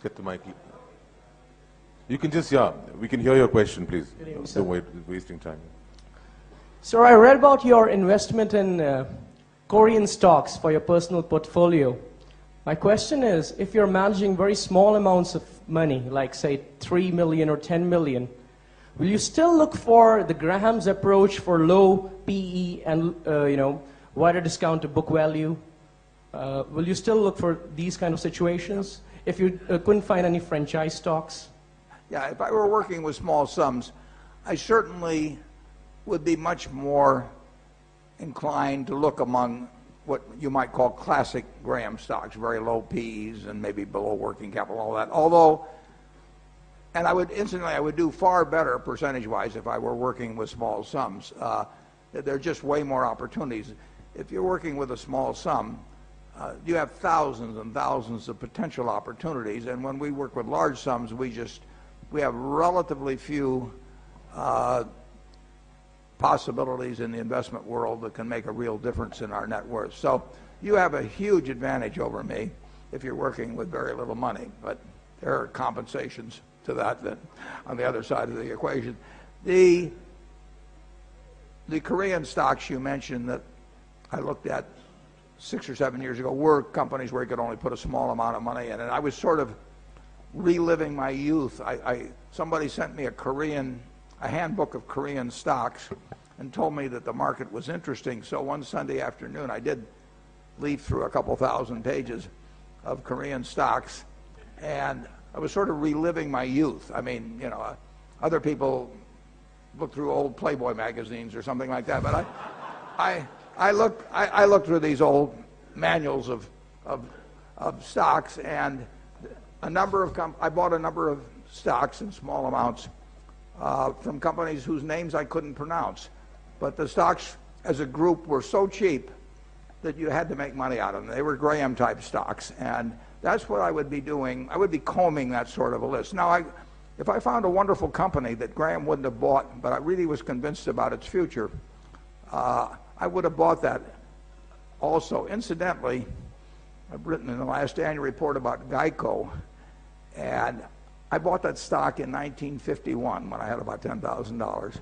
Get the mic. You can just, yeah, we can hear your question, please. Don't wait, wasting time. Sir, I read about your investment in Korean stocks for your personal portfolio. My question is, if you're managing very small amounts of money, like say 3 million or 10 million, will you still look for the Graham's approach for low PE and wider discount to book value? Will you still look for these kind of situations if you couldn't find any franchise stocks? Yeah, if I were working with small sums, I certainly would be much more inclined to look among what you might call classic Graham stocks, very low P's and maybe below working capital, all that. Although, and I would do far better percentage-wise if I were working with small sums. There are just way more opportunities. If you're working with a small sum, you have thousands and thousands of potential opportunities. And when we work with large sums, we have relatively few possibilities in the investment world that can make a real difference in our net worth. So you have a huge advantage over me if you're working with very little money. But there are compensations to that on the other side of the equation. The Korean stocks you mentioned that I looked at 6 or 7 years ago were companies where you could only put a small amount of money in. And I was sort of reliving my youth. Somebody sent me a handbook of Korean stocks and told me that the market was interesting. So one Sunday afternoon, I did leaf through a couple thousand pages of Korean stocks, and I was sort of reliving my youth. I mean, other people look through old Playboy magazines or something like that, but I looked through these old manuals of stocks, and I bought a number of stocks in small amounts from companies whose names I couldn't pronounce. But the stocks as a group were so cheap that you had to make money out of them. They were Graham-type stocks, and that's what I would be doing. I would be combing that sort of a list. Now, if I found a wonderful company that Graham wouldn't have bought, but I really was convinced about its future, I would have bought that also. Incidentally, I've written in the last annual report about Geico, and I bought that stock in 1951 when I had about $10,000.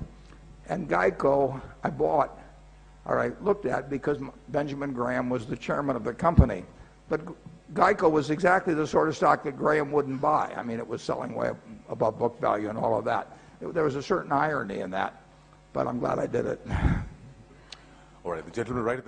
And Geico I looked at because Benjamin Graham was the chairman of the company. But Geico was exactly the sort of stock that Graham wouldn't buy. I mean, it was selling way above book value and all of that. There was a certain irony in that, but I'm glad I did it. All right, the gentleman right at the